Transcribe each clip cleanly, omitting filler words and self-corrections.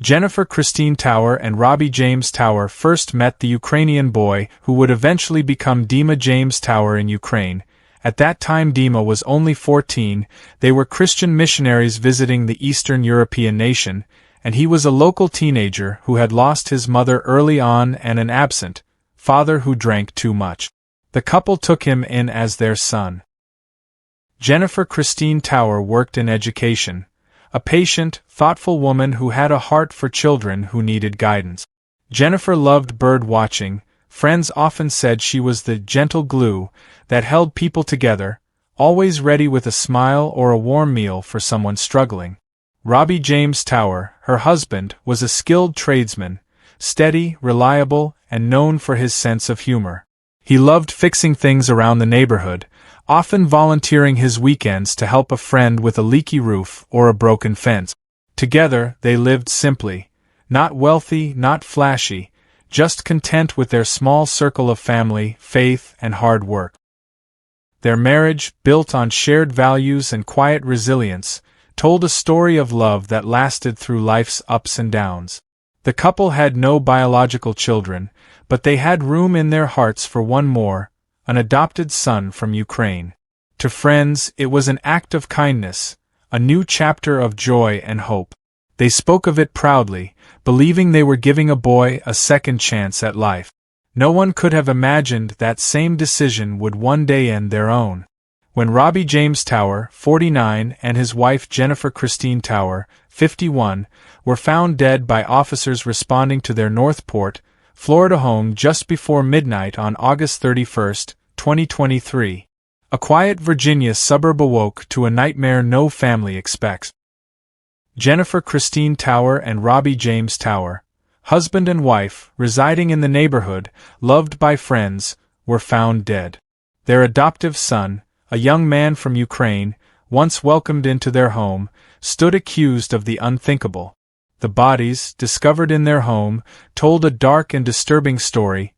Jennifer Christine Tower and Robbie James Tower first met the Ukrainian boy who would eventually become Dimma James Tower in Ukraine. At that time Dimma was only 14, they were Christian missionaries visiting the Eastern European nation, and he was a local teenager who had lost his mother early on and an absent father who drank too much. The couple took him in as their son. Jennifer Christine Tower worked in education, a patient, thoughtful woman who had a heart for children who needed guidance. Jennifer loved bird watching. Friends often said she was the gentle glue that held people together, always ready with a smile or a warm meal for someone struggling. Robbie James Tower, her husband, was a skilled tradesman, steady, reliable, and known for his sense of humor. He loved fixing things around the neighborhood, often volunteering his weekends to help a friend with a leaky roof or a broken fence. Together, they lived simply, not wealthy, not flashy, just content with their small circle of family, faith, and hard work. Their marriage, built on shared values and quiet resilience, told a story of love that lasted through life's ups and downs. The couple had no biological children, but they had room in their hearts for one more, an adopted son from Ukraine. To friends, it was an act of kindness, a new chapter of joy and hope. They spoke of it proudly, believing they were giving a boy a second chance at life. No one could have imagined that same decision would one day end their own. When Robbie James Tower, 49, and his wife Jennifer Christine Tower, 51, were found dead by officers responding to their Northport, Florida home just before midnight on August 31, 2023, a quiet Virginia suburb awoke to a nightmare no family expects. Jennifer Christine Tower and Robbie James Tower, husband and wife, residing in the neighborhood, loved by friends, were found dead. Their adoptive son, a young man from Ukraine, once welcomed into their home, stood accused of the unthinkable. The bodies, discovered in their home, told a dark and disturbing story.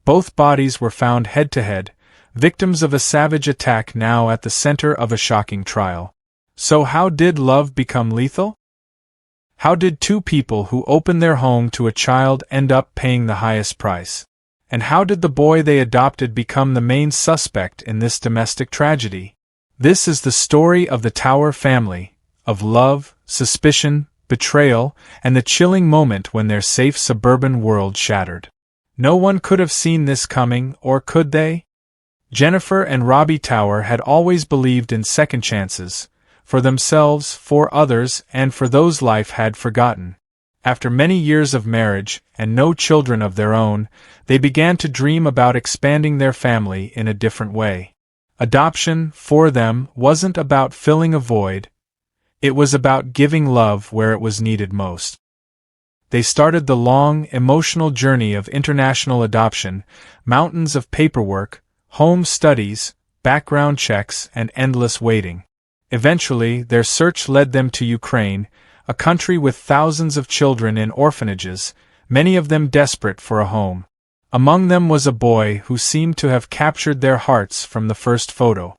Both bodies were found head-to-head, victims of a savage attack now at the center of a shocking trial. So how did love become lethal? How did two people who opened their home to a child end up paying the highest price? And how did the boy they adopted become the main suspect in this domestic tragedy? This is the story of the Tower family, of love, suspicion, betrayal, and the chilling moment when their safe suburban world shattered. No one could have seen this coming, or could they? Jennifer and Robbie Tower had always believed in second chances, for themselves, for others, and for those life had forgotten. After many years of marriage, and no children of their own, they began to dream about expanding their family in a different way. Adoption, for them, wasn't about filling a void. It was about giving love where it was needed most. They started the long, emotional journey of international adoption, mountains of paperwork, home studies, background checks, and endless waiting. Eventually, their search led them to Ukraine, a country with thousands of children in orphanages, many of them desperate for a home. Among them was a boy who seemed to have captured their hearts from the first photo.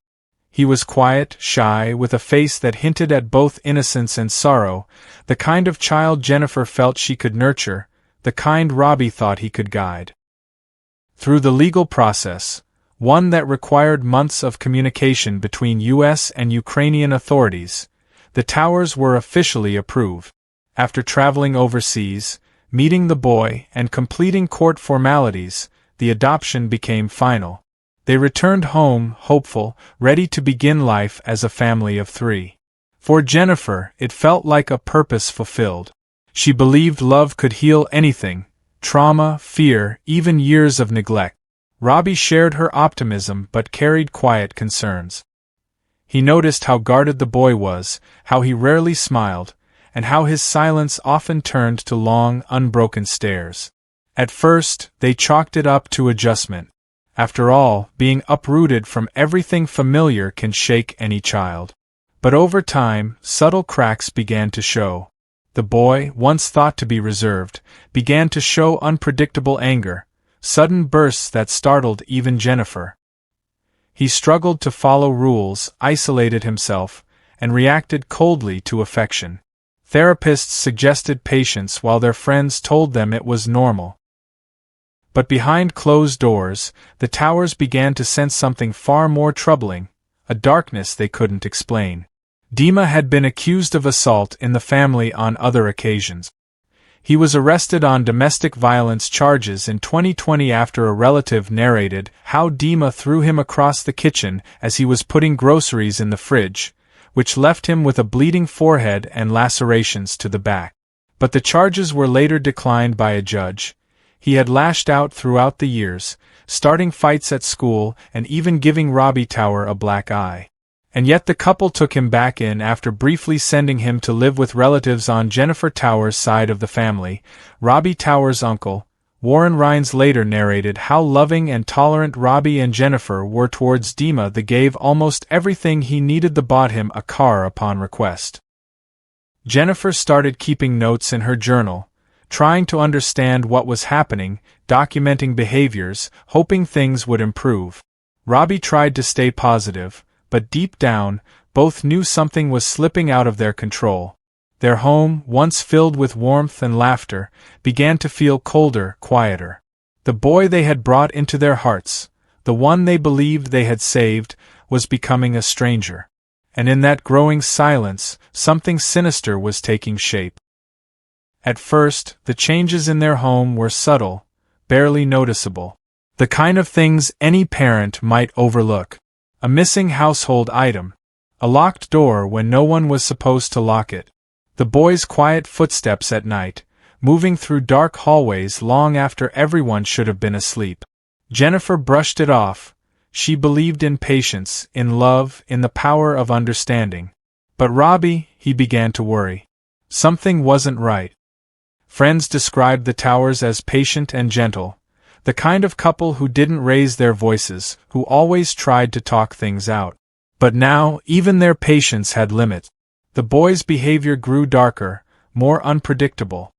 He was quiet, shy, with a face that hinted at both innocence and sorrow, the kind of child Jennifer felt she could nurture, the kind Robbie thought he could guide. Through the legal process, one that required months of communication between U.S. and Ukrainian authorities, the Towers were officially approved. After traveling overseas, meeting the boy, and completing court formalities, the adoption became final. They returned home, hopeful, ready to begin life as a family of three. For Jennifer, it felt like a purpose fulfilled. She believed love could heal anything, trauma, fear, even years of neglect. Robbie shared her optimism but carried quiet concerns. He noticed how guarded the boy was, how he rarely smiled, and how his silence often turned to long, unbroken stares. At first, they chalked it up to adjustment. After all, being uprooted from everything familiar can shake any child. But over time, subtle cracks began to show. The boy, once thought to be reserved, began to show unpredictable anger, sudden bursts that startled even Jennifer. He struggled to follow rules, isolated himself, and reacted coldly to affection. Therapists suggested patience while their friends told them it was normal. But behind closed doors, the Towers began to sense something far more troubling, a darkness they couldn't explain. Dimma had been accused of assault in the family on other occasions. He was arrested on domestic violence charges in 2020 after a relative narrated how Dimma threw him across the kitchen as he was putting groceries in the fridge, which left him with a bleeding forehead and lacerations to the back. But the charges were later declined by a judge. He had lashed out throughout the years, starting fights at school and even giving Robbie Tower a black eye. And yet the couple took him back in after briefly sending him to live with relatives on Jennifer Tower's side of the family. Robbie Tower's uncle, Warren Rhines, later narrated how loving and tolerant Robbie and Jennifer were towards Dimma. They gave almost everything he needed. They bought him a car upon request. Jennifer started keeping notes in her journal, trying to understand what was happening, documenting behaviors, hoping things would improve. Robbie tried to stay positive, but deep down, both knew something was slipping out of their control. Their home, once filled with warmth and laughter, began to feel colder, quieter. The boy they had brought into their hearts, the one they believed they had saved, was becoming a stranger. And in that growing silence, something sinister was taking shape. At first, the changes in their home were subtle, barely noticeable. The kind of things any parent might overlook. A missing household item. A locked door when no one was supposed to lock it. The boys' quiet footsteps at night, moving through dark hallways long after everyone should have been asleep. Jennifer brushed it off. She believed in patience, in love, in the power of understanding. But Robbie, he began to worry. Something wasn't right. Friends described the Towers as patient and gentle. The kind of couple who didn't raise their voices, who always tried to talk things out. But now, even their patience had limits. The boy's behavior grew darker, more unpredictable.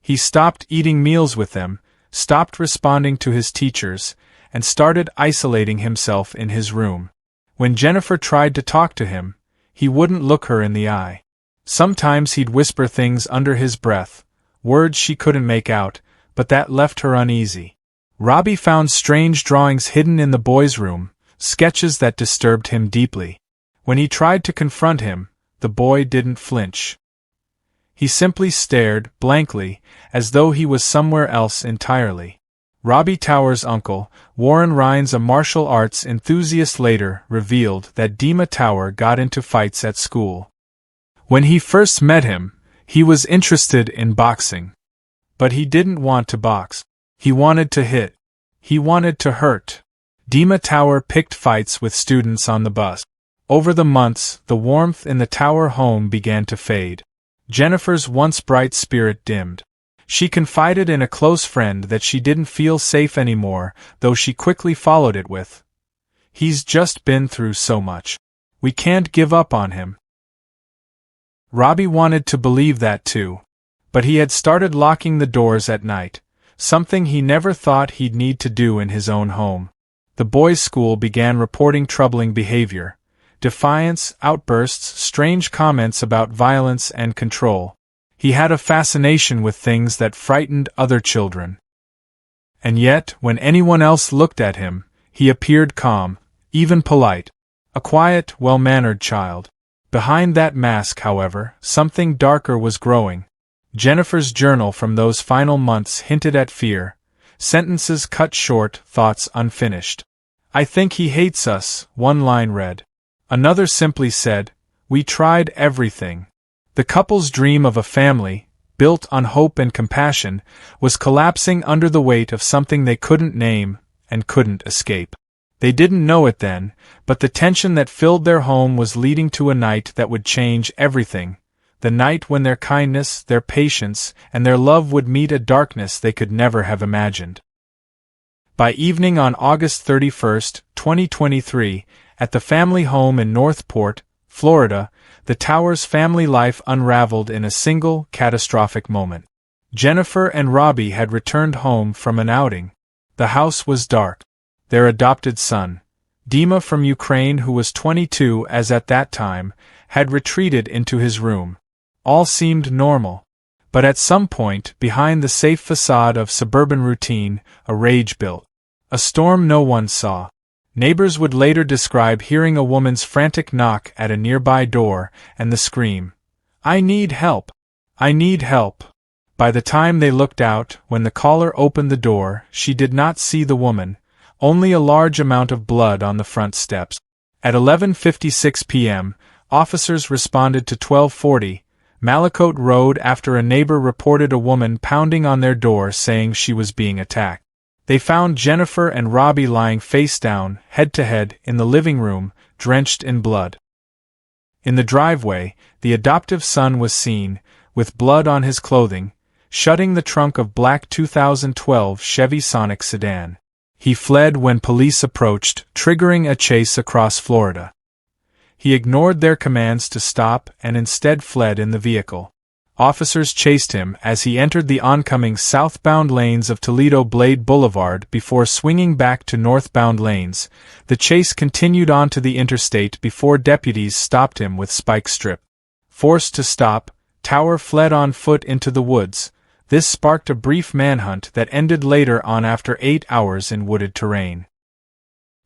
He stopped eating meals with them, stopped responding to his teachers, and started isolating himself in his room. When Jennifer tried to talk to him, he wouldn't look her in the eye. Sometimes he'd whisper things under his breath, words she couldn't make out, but that left her uneasy. Robbie found strange drawings hidden in the boy's room, sketches that disturbed him deeply. When he tried to confront him, the boy didn't flinch. He simply stared, blankly, as though he was somewhere else entirely. Robbie Tower's uncle, Warren Rhines, a martial arts enthusiast, later revealed that Dimma Tower got into fights at school. When he first met him, he was interested in boxing. But he didn't want to box. He wanted to hit. He wanted to hurt. Dimma Tower picked fights with students on the bus. Over the months, the warmth in the Tower home began to fade. Jennifer's once bright spirit dimmed. She confided in a close friend that she didn't feel safe anymore, though she quickly followed it with, "He's just been through so much. We can't give up on him." Robbie wanted to believe that too. But he had started locking the doors at night, something he never thought he'd need to do in his own home. The boys' school began reporting troubling behavior, defiance, outbursts, strange comments about violence and control. He had a fascination with things that frightened other children. And yet, when anyone else looked at him, he appeared calm, even polite. A quiet, well-mannered child. Behind that mask, however, something darker was growing. Jennifer's journal from those final months hinted at fear. Sentences cut short, thoughts unfinished. "I think he hates us," one line read. Another simply said, "We tried everything." The couple's dream of a family, built on hope and compassion, was collapsing under the weight of something they couldn't name and couldn't escape. They didn't know it then, but the tension that filled their home was leading to a night that would change everything. The night when their kindness, their patience, and their love would meet a darkness they could never have imagined. By evening on August 31, 2023, at the family home in Northport, Florida, the Towers' family life unraveled in a single, catastrophic moment. Jennifer and Robbie had returned home from an outing. The house was dark. Their adopted son, Dimma from Ukraine, who was 22 as at that time, had retreated into his room. All seemed normal. But at some point, behind the safe facade of suburban routine, a rage built. A storm no one saw. Neighbors would later describe hearing a woman's frantic knock at a nearby door, and the scream, "I need help! I need help!" By the time they looked out, when the caller opened the door, she did not see the woman, only a large amount of blood on the front steps. At 11:56 p.m., officers responded to 1240 Mallicote Road after a neighbor reported a woman pounding on their door saying she was being attacked. They found Jennifer and Robbie lying face down, head to head, in the living room, drenched in blood. In the driveway, the adoptive son was seen, with blood on his clothing, shutting the trunk of black 2012 Chevy Sonic sedan. He fled when police approached, triggering a chase across Florida. He ignored their commands to stop and instead fled in the vehicle. Officers chased him as he entered the oncoming southbound lanes of Toledo Blade Boulevard before swinging back to northbound lanes. The chase continued onto the interstate before deputies stopped him with spike strip. Forced to stop, Tower fled on foot into the woods. This sparked a brief manhunt that ended later on after 8 hours in wooded terrain.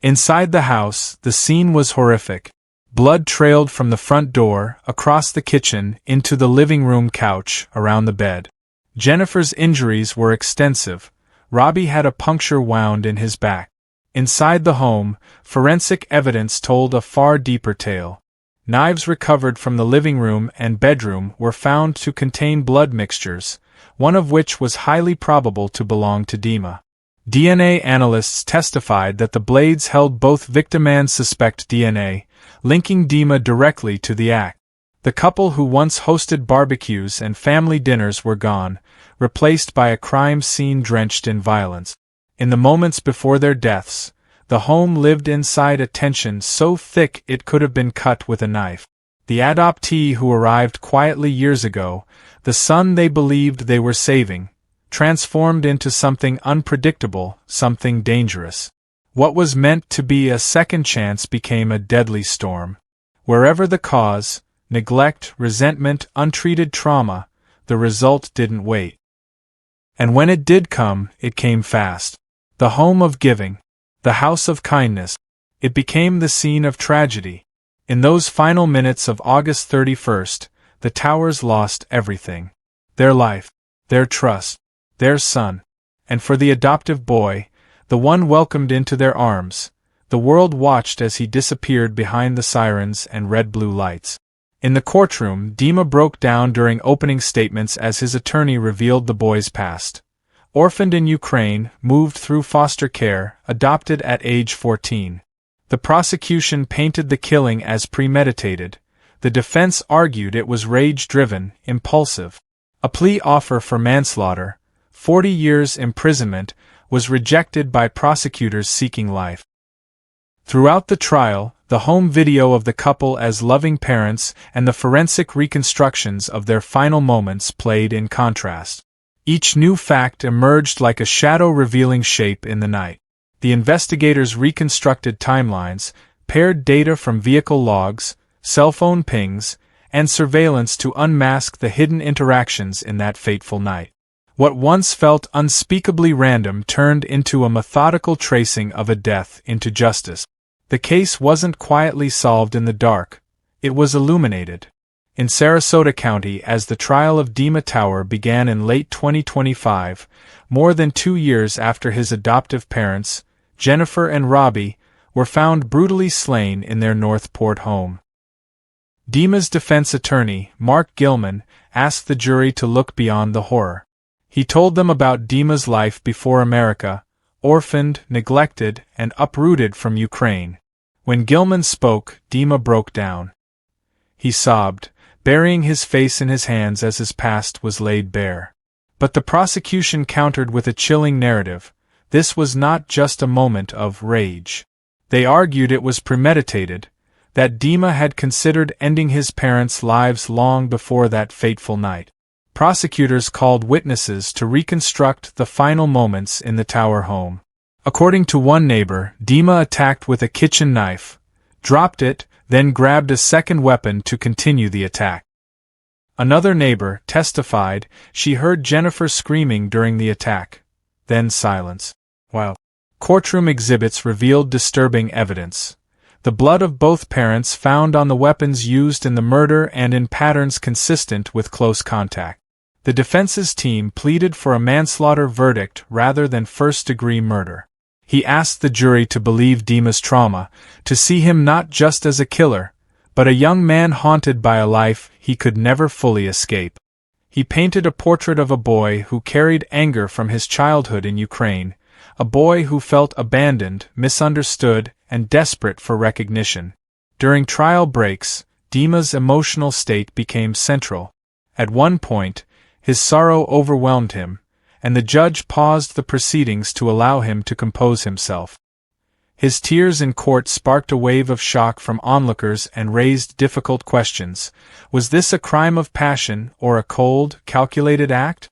Inside the house, the scene was horrific. Blood trailed from the front door, across the kitchen, into the living room couch, around the bed. Jennifer's injuries were extensive. Robbie had a puncture wound in his back. Inside the home, forensic evidence told a far deeper tale. Knives recovered from the living room and bedroom were found to contain blood mixtures, one of which was highly probable to belong to Dimma. DNA analysts testified that the blades held both victim and suspect DNA, linking Dimma directly to the act. The couple who once hosted barbecues and family dinners were gone, replaced by a crime scene drenched in violence. In the moments before their deaths, the home lived inside a tension so thick it could have been cut with a knife. The adoptee who arrived quietly years ago, the son they believed they were saving, transformed into something unpredictable, something dangerous. What was meant to be a second chance became a deadly storm. Wherever the cause, neglect, resentment, untreated trauma, the result didn't wait. And when it did come, it came fast. The home of giving, the house of kindness, it became the scene of tragedy. In those final minutes of August 31st, the Towers lost everything. Their life, their trust, their son, and for the adoptive boy, the one welcomed into their arms, the world watched as he disappeared behind the sirens and red-blue lights. In the courtroom, Dimma broke down during opening statements as his attorney revealed the boy's past. Orphaned in Ukraine, moved through foster care, adopted at age 14. The prosecution painted the killing as premeditated. The defense argued it was rage-driven, impulsive. A plea offer for manslaughter, 40 years imprisonment, was rejected by prosecutors seeking life. Throughout the trial, the home video of the couple as loving parents and the forensic reconstructions of their final moments played in contrast. Each new fact emerged like a shadow revealing shape in the night. The investigators reconstructed timelines, paired data from vehicle logs, cell phone pings, and surveillance to unmask the hidden interactions in that fateful night. What once felt unspeakably random turned into a methodical tracing of a death into justice. The case wasn't quietly solved in the dark, it was illuminated. In Sarasota County, as the trial of Dimma Tower began in late 2025, more than 2 years after his adoptive parents, Jennifer and Robbie, were found brutally slain in their Northport home. Dimma's defense attorney, Mark Gilman, asked the jury to look beyond the horror. He told them about Dimma's life before America, orphaned, neglected, and uprooted from Ukraine. When Gilman spoke, Dimma broke down. He sobbed, burying his face in his hands as his past was laid bare. But the prosecution countered with a chilling narrative. This was not just a moment of rage. They argued it was premeditated, that Dimma had considered ending his parents' lives long before that fateful night. Prosecutors called witnesses to reconstruct the final moments in the Tower home. According to one neighbor, Dimma attacked with a kitchen knife, dropped it, then grabbed a second weapon to continue the attack. Another neighbor testified she heard Jennifer screaming during the attack. Then silence. While courtroom exhibits revealed disturbing evidence. The blood of both parents found on the weapons used in the murder and in patterns consistent with close contact. The defense's team pleaded for a manslaughter verdict rather than first-degree murder. He asked the jury to believe Dimma's trauma, to see him not just as a killer, but a young man haunted by a life he could never fully escape. He painted a portrait of a boy who carried anger from his childhood in Ukraine, a boy who felt abandoned, misunderstood, and desperate for recognition. During trial breaks, Dimma's emotional state became central. At one point, his sorrow overwhelmed him, and the judge paused the proceedings to allow him to compose himself. His tears in court sparked a wave of shock from onlookers and raised difficult questions. Was this a crime of passion or a cold, calculated act?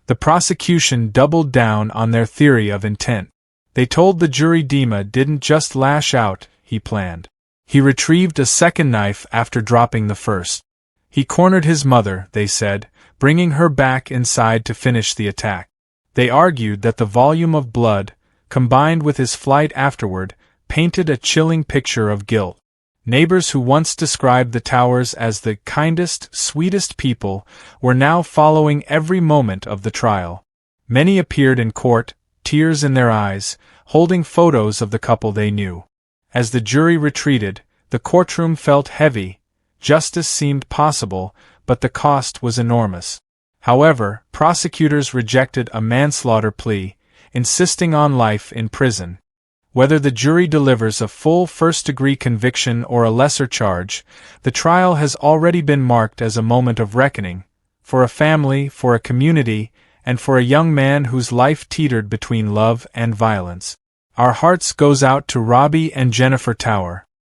The prosecution doubled down on their theory of intent. They told the jury Dimma didn't just lash out, he planned. He retrieved a second knife after dropping the first. He cornered his mother, they said, bringing her back inside to finish the attack. They argued that the volume of blood, combined with his flight afterward, painted a chilling picture of guilt. Neighbors who once described the Towers as the kindest, sweetest people were now following every moment of the trial. Many appeared in court, tears in their eyes, holding photos of the couple they knew. As the jury retreated, the courtroom felt heavy. Justice seemed possible, but the cost was enormous. However, prosecutors rejected a manslaughter plea, insisting on life in prison. Whether the jury delivers a full first-degree conviction or a lesser charge, the trial has already been marked as a moment of reckoning, for a family, for a community, and for a young man whose life teetered between love and violence. Our hearts goes out to Robbie and Jennifer Tower.